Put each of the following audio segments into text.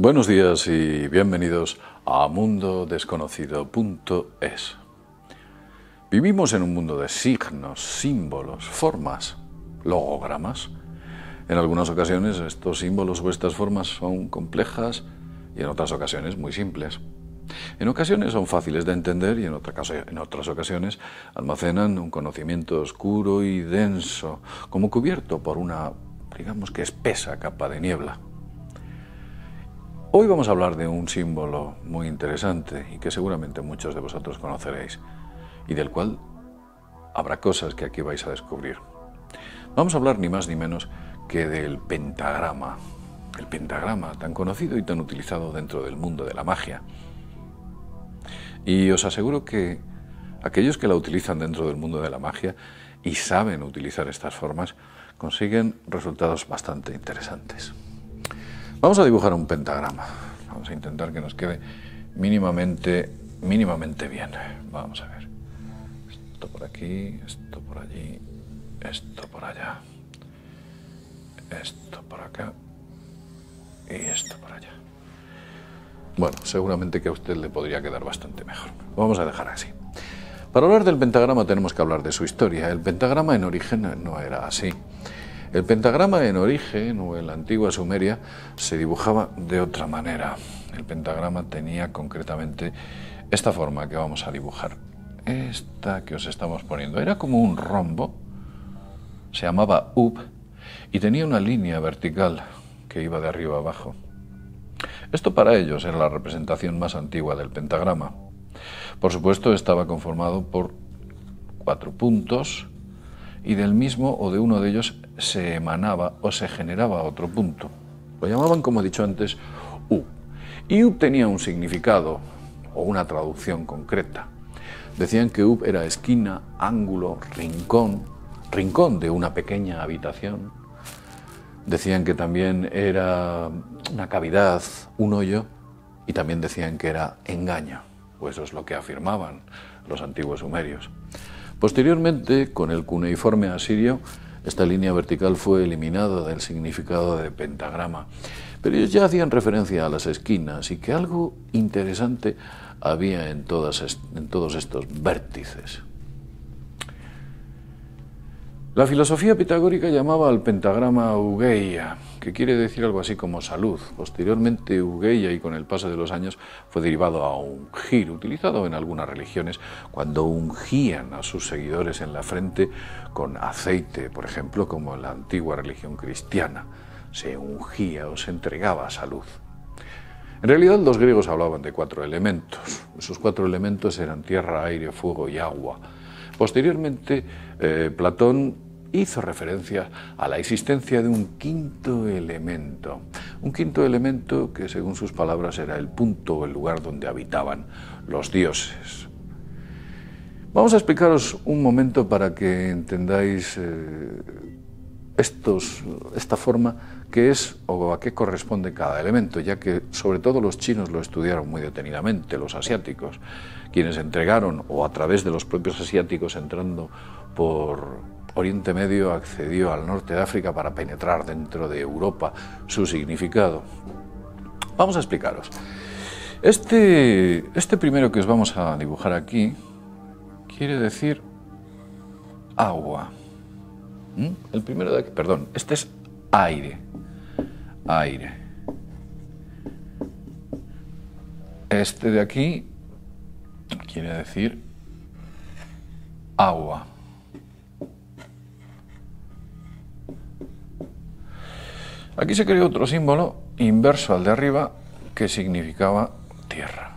Buenos días y bienvenidos a mundodesconocido.es. Vivimos en un mundo de signos, símbolos, formas, logogramas. En algunas ocasiones estos símbolos o estas formas son complejas y en otras ocasiones muy simples. En ocasiones son fáciles de entender y en otras ocasiones almacenan un conocimiento oscuro y denso, como cubierto por una, digamos que espesa capa de niebla. Hoy vamos a hablar de un símbolo muy interesante y que seguramente muchos de vosotros conoceréis y del cual habrá cosas que aquí vais a descubrir. Vamos a hablar ni más ni menos que del pentagrama. El pentagrama, tan conocido y tan utilizado dentro del mundo de la magia. Y os aseguro que aquellos que la utilizan dentro del mundo de la magia y saben utilizar estas formas, consiguen resultados bastante interesantes. Vamos a dibujar un pentagrama. Vamos a intentar que nos quede mínimamente bien. Vamos a ver. Esto por aquí, esto por allí, esto por allá, esto por acá y esto por allá. Bueno, seguramente que a usted le podría quedar bastante mejor. Vamos a dejar así. Para hablar del pentagrama tenemos que hablar de su historia. El pentagrama en origen no era así. El pentagrama en origen, o en la antigua Sumeria, se dibujaba de otra manera. El pentagrama tenía concretamente esta forma que vamos a dibujar. Esta que os estamos poniendo. Era como un rombo, se llamaba up, y tenía una línea vertical que iba de arriba a abajo. Esto para ellos era la representación más antigua del pentagrama. Por supuesto, estaba conformado por 4 puntos, y del mismo o de uno de ellos se emanaba o se generaba otro punto. Lo llamaban, como he dicho antes, U. Y U tenía un significado o una traducción concreta. Decían que U era esquina, ángulo, rincón de una pequeña habitación. Decían que también era una cavidad, un hoyo, y también decían que era engaño. Pues eso es lo que afirmaban los antiguos sumerios. Posteriormente, con el cuneiforme asirio, esta línea vertical fue eliminada del significado de pentagrama, pero ellos ya hacían referencia a las esquinas y que algo interesante había en todos estos vértices. La filosofía pitagórica llamaba al pentagrama eugeia, que quiere decir algo así como salud. Posteriormente, eugeia, y con el paso de los años, fue derivado a ungir, utilizado en algunas religiones cuando ungían a sus seguidores en la frente con aceite, por ejemplo, como en la antigua religión cristiana. Se ungía o se entregaba salud. En realidad, los griegos hablaban de 4 elementos. Esos 4 elementos eran tierra, aire, fuego y agua. Posteriormente, Platón hizo referencia a la existencia de un quinto elemento que, según sus palabras, era el punto o el lugar donde habitaban los dioses. Vamos a explicaros un momento para que entendáis esta forma, qué es o a qué corresponde cada elemento, ya que sobre todo los chinos lo estudiaron muy detenidamente, los asiáticos, quienes entregaron, o a través de los propios asiáticos entrando por Oriente Medio, accedió al norte de África para penetrar dentro de Europa su significado. Vamos a explicaros. Este primero que os vamos a dibujar aquí quiere decir agua. El primero de aquí, perdón, este es aire. Aire. Este de aquí quiere decir agua. Aquí se creó otro símbolo inverso al de arriba que significaba tierra.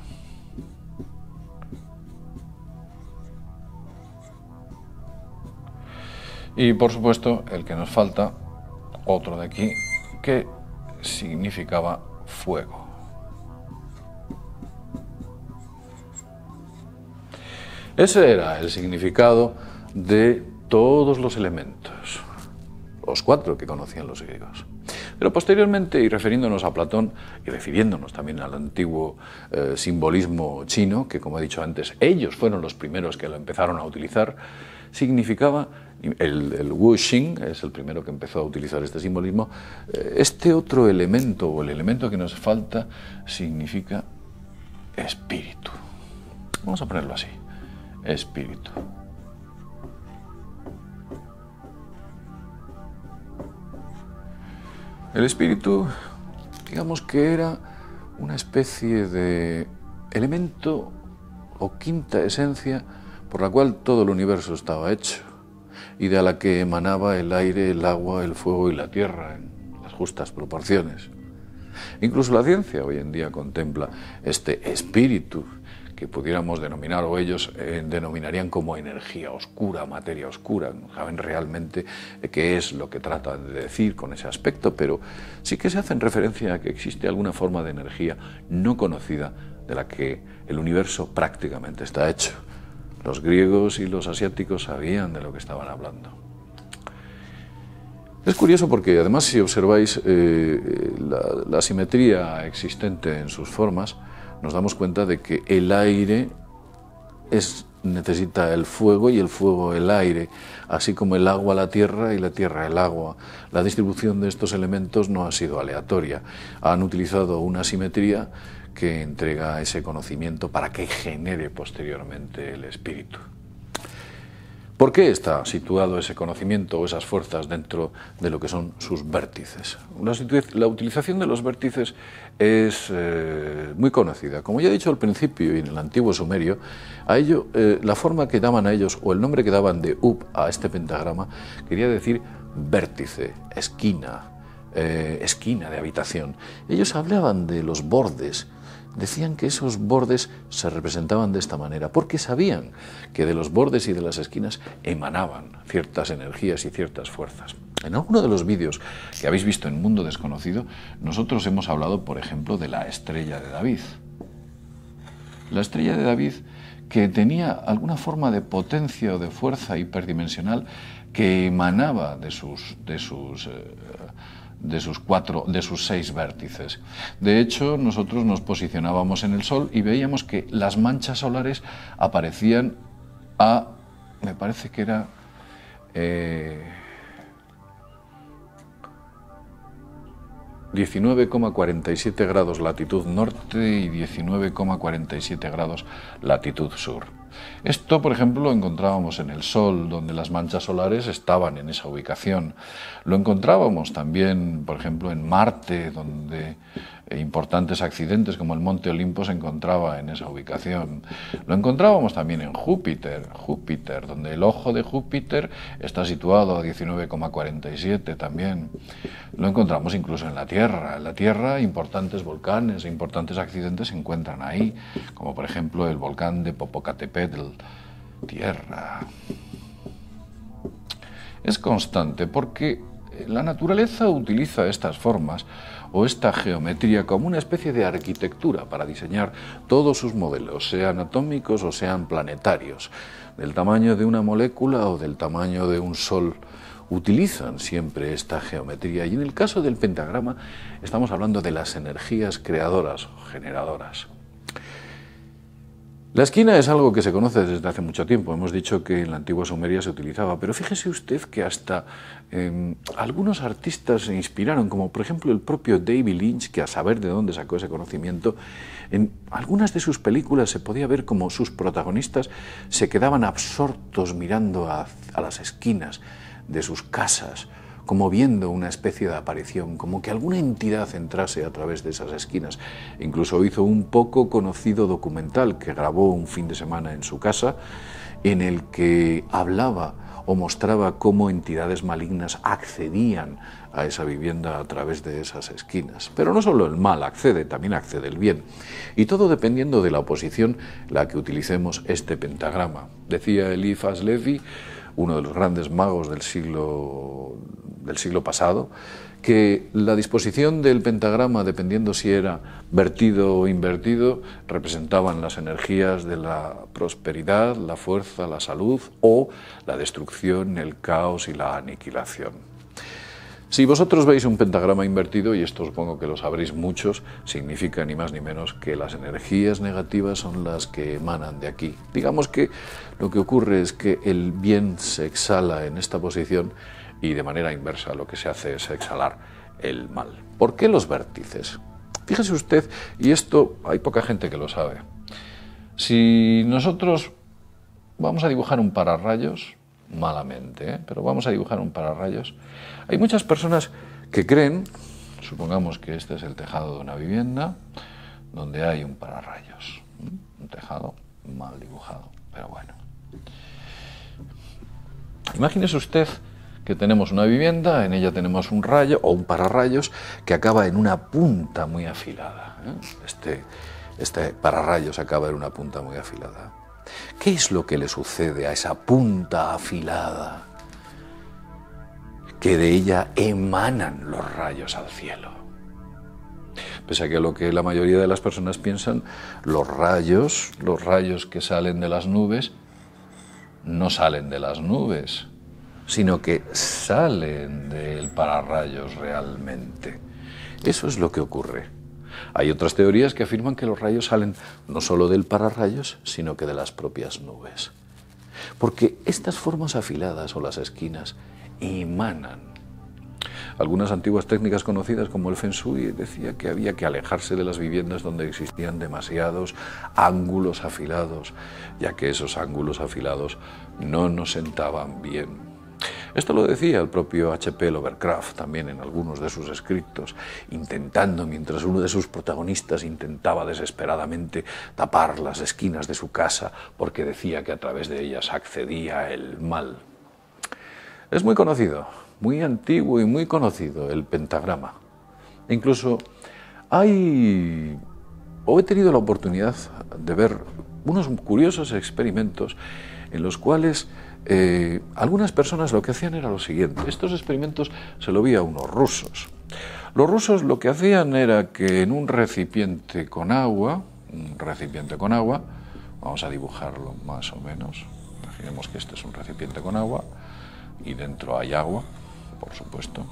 Y por supuesto el que nos falta, otro de aquí, que significaba fuego. Ese era el significado de todos los elementos, los 4 que conocían los griegos. Pero posteriormente, y refiriéndonos a Platón y refiriéndonos también al antiguo simbolismo chino, que como he dicho antes, ellos fueron los primeros que lo empezaron a utilizar, significaba, el Wuxing es el primero que empezó a utilizar este simbolismo, este otro elemento, o el elemento que nos falta, significa espíritu. Vamos a ponerlo así, espíritu. El espíritu, digamos que era una especie de elemento o quinta esencia por la cual todo el universo estaba hecho y de la que emanaba el aire, el agua, el fuego y la tierra en las justas proporciones. Incluso la ciencia hoy en día contempla este espíritu que pudiéramos denominar, o ellos denominarían como energía oscura, materia oscura. No saben realmente qué es lo que tratan de decir con ese aspecto, pero sí que se hacen referencia a que existe alguna forma de energía no conocida de la que el universo prácticamente está hecho. Los griegos y los asiáticos sabían de lo que estaban hablando. Es curioso porque además, si observáis la simetría existente en sus formas, nos damos cuenta de que el aire necesita el fuego y el fuego el aire, así como el agua la tierra y la tierra el agua. La distribución de estos elementos no ha sido aleatoria. Han utilizado una simetría que entrega ese conocimiento para que genere posteriormente el espíritu. ¿Por qué está situado ese conocimiento o esas fuerzas dentro de lo que son sus vértices? La utilización de los vértices es muy conocida. Como ya he dicho al principio y en el antiguo sumerio, a ello, la forma que daban a ellos o el nombre que daban de Up a este pentagrama quería decir vértice, esquina, esquina de habitación. Ellos hablaban de los bordes. Decían que esos bordes se representaban de esta manera, porque sabían que de los bordes y de las esquinas emanaban ciertas energías y ciertas fuerzas. En alguno de los vídeos que habéis visto en Mundo Desconocido, nosotros hemos hablado, por ejemplo, de la estrella de David. La estrella de David, que tenía alguna forma de potencia o de fuerza hiperdimensional que emanaba de sus 6 vértices. De hecho, nosotros nos posicionábamos en el Sol y veíamos que las manchas solares aparecían a, me parece que era 19,47 grados latitud norte y 19,47 grados latitud sur. Esto, por ejemplo, lo encontrábamos en el Sol, donde las manchas solares estaban en esa ubicación. Lo encontrábamos también, por ejemplo, en Marte, donde importantes accidentes como el Monte Olimpo se encontraba en esa ubicación. Lo encontrábamos también en Júpiter, donde el ojo de Júpiter está situado a 19,47 también. Lo encontramos incluso en la Tierra. En la Tierra, importantes volcanes e importantes accidentes se encuentran ahí, como por ejemplo el volcán de Popocatépetl, Tierra. Es constante porque la naturaleza utiliza estas formas o esta geometría como una especie de arquitectura para diseñar todos sus modelos, sean atómicos o sean planetarios, del tamaño de una molécula o del tamaño de un sol. Utilizan siempre esta geometría y en el caso del pentagrama estamos hablando de las energías creadoras o generadoras. La esquina es algo que se conoce desde hace mucho tiempo. Hemos dicho que en la antigua Sumeria se utilizaba, pero fíjese usted que hasta algunos artistas se inspiraron, como por ejemplo el propio David Lynch, que a saber de dónde sacó ese conocimiento, en algunas de sus películas se podía ver como sus protagonistas se quedaban absortos mirando a las esquinas de sus casas, como viendo una especie de aparición, como que alguna entidad entrase a través de esas esquinas. Incluso hizo un poco conocido documental que grabó un fin de semana en su casa, en el que hablaba o mostraba cómo entidades malignas accedían a esa vivienda a través de esas esquinas. Pero no solo el mal accede, también accede el bien. Y todo dependiendo de la oposición en la que utilicemos este pentagrama. Decía Eliphas Levi, uno de los grandes magos del siglo pasado, que la disposición del pentagrama, dependiendo si era vertido o invertido, representaban las energías de la prosperidad, la fuerza, la salud o la destrucción, el caos y la aniquilación. Si vosotros veis un pentagrama invertido, y esto supongo que lo sabréis muchos, significa ni más ni menos que las energías negativas son las que emanan de aquí. Digamos que lo que ocurre es que el bien se exhala en esta posición y de manera inversa lo que se hace es exhalar el mal. ¿Por qué los vértices? Fíjese usted, y esto hay poca gente que lo sabe, si nosotros vamos a dibujar un pararrayos, malamente, pero vamos a dibujar un pararrayos. Hay muchas personas que creen, supongamos que este es el tejado de una vivienda, donde hay un pararrayos, un tejado mal dibujado, pero bueno. Imagínese usted que tenemos una vivienda, en ella tenemos un rayo o un pararrayos que acaba en una punta muy afilada. Este pararrayos acaba en una punta muy afilada. ¿Qué es lo que le sucede a esa punta afilada? Que de ella emanan los rayos al cielo. Pese a que lo que la mayoría de las personas piensan, los rayos que salen de las nubes, no salen de las nubes, sino que salen del pararrayos realmente. Eso es lo que ocurre. Hay otras teorías que afirman que los rayos salen no solo del pararrayos, sino que de las propias nubes. Porque estas formas afiladas o las esquinas emanan. Algunas antiguas técnicas conocidas como el Feng Shui decía que había que alejarse de las viviendas donde existían demasiados ángulos afilados, ya que esos ángulos afilados no nos sentaban bien. Esto lo decía el propio H.P. Lovecraft también en algunos de sus escritos, mientras uno de sus protagonistas intentaba desesperadamente tapar las esquinas de su casa porque decía que a través de ellas accedía el mal. Es muy conocido, muy antiguo y muy conocido el pentagrama. Incluso he tenido la oportunidad de ver unos curiosos experimentos en los cuales algunas personas lo que hacían era lo siguiente. Estos experimentos se lo vi a unos rusos. Los rusos lo que hacían era que en un recipiente con agua, vamos a dibujarlo más o menos, imaginemos que este es un recipiente con agua y dentro hay agua, por supuesto.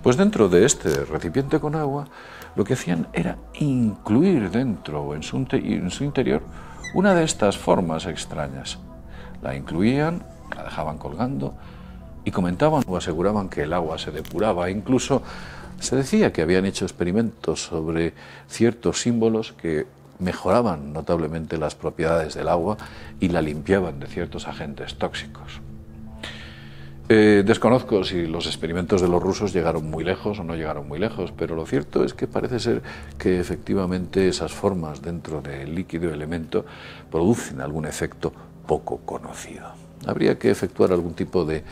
Pues dentro de este recipiente con agua lo que hacían era incluir dentro o en su interior una de estas formas extrañas. La incluían, la dejaban colgando y comentaban o aseguraban que el agua se depuraba. Incluso se decía que habían hecho experimentos sobre ciertos símbolos que mejoraban notablemente las propiedades del agua y la limpiaban de ciertos agentes tóxicos. Desconozco si los experimentos de los rusos llegaron muy lejos o no llegaron muy lejos, pero lo cierto es que parece ser que efectivamente esas formas dentro del líquido elemento producen algún efecto poco conocido. Habría que efectuar algún tipo de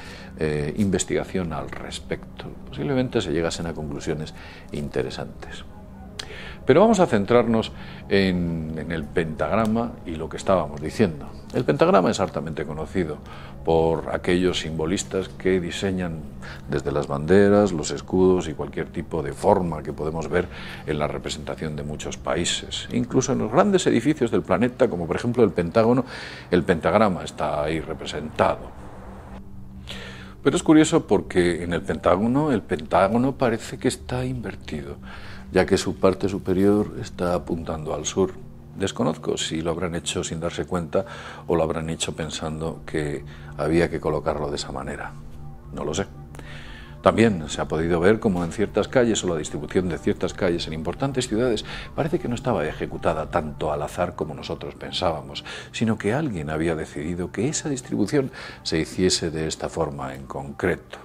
investigación al respecto. Posiblemente se llegasen a conclusiones interesantes. Pero vamos a centrarnos en el pentagrama y lo que estábamos diciendo. El pentagrama es hartamente conocido por aquellos simbolistas que diseñan desde las banderas, los escudos y cualquier tipo de forma que podemos ver en la representación de muchos países. Incluso en los grandes edificios del planeta, como por ejemplo el Pentágono, el pentagrama está ahí representado. Pero es curioso porque en el Pentágono parece que está invertido, ya que su parte superior está apuntando al sur. Desconozco si lo habrán hecho sin darse cuenta o lo habrán hecho pensando que había que colocarlo de esa manera. No lo sé. También se ha podido ver cómo en ciertas calles o la distribución de ciertas calles en importantes ciudades parece que no estaba ejecutada tanto al azar como nosotros pensábamos, sino que alguien había decidido que esa distribución se hiciese de esta forma en concreto.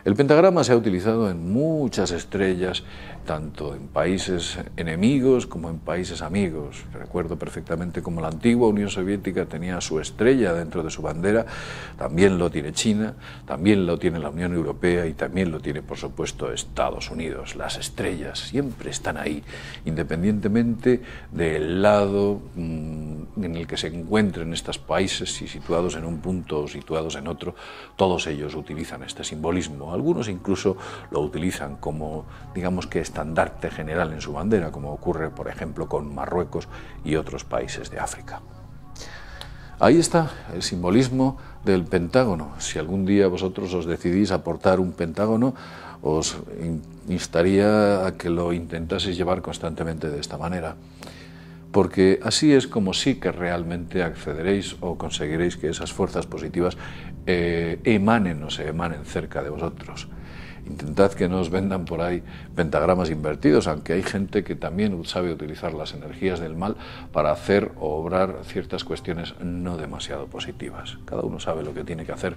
El pentagrama se ha utilizado en muchas estrellas, tanto en países enemigos como en países amigos. Recuerdo perfectamente cómo la antigua Unión Soviética tenía su estrella dentro de su bandera, también lo tiene China, también lo tiene la Unión Europea y también lo tiene, por supuesto, Estados Unidos. Las estrellas siempre están ahí, independientemente del lado en el que se encuentren estos países, si situados en un punto o situados en otro, todos ellos utilizan este simbolismo. Algunos incluso lo utilizan como, digamos que estandarte general en su bandera, como ocurre, por ejemplo, con Marruecos y otros países de África. Ahí está el simbolismo del pentágono. Si algún día vosotros os decidís a portar un pentágono, os instaría a que lo intentaseis llevar constantemente de esta manera, porque así es como sí que realmente accederéis o conseguiréis que esas fuerzas positivas emanen o se emanen cerca de vosotros. Intentad que no os vendan por ahí pentagramas invertidos, aunque hay gente que también sabe utilizar las energías del mal para hacer o obrar ciertas cuestiones no demasiado positivas. Cada uno sabe lo que tiene que hacer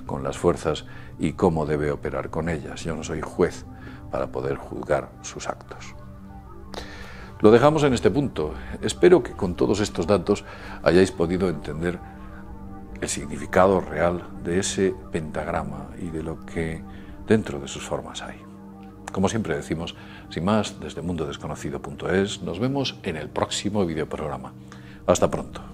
con las fuerzas y cómo debe operar con ellas. Yo no soy juez para poder juzgar sus actos. Lo dejamos en este punto. Espero que con todos estos datos hayáis podido entender el significado real de ese pentagrama y de lo que dentro de sus formas hay. Como siempre decimos, sin más, desde mundodesconocido.es, nos vemos en el próximo videoprograma. Hasta pronto.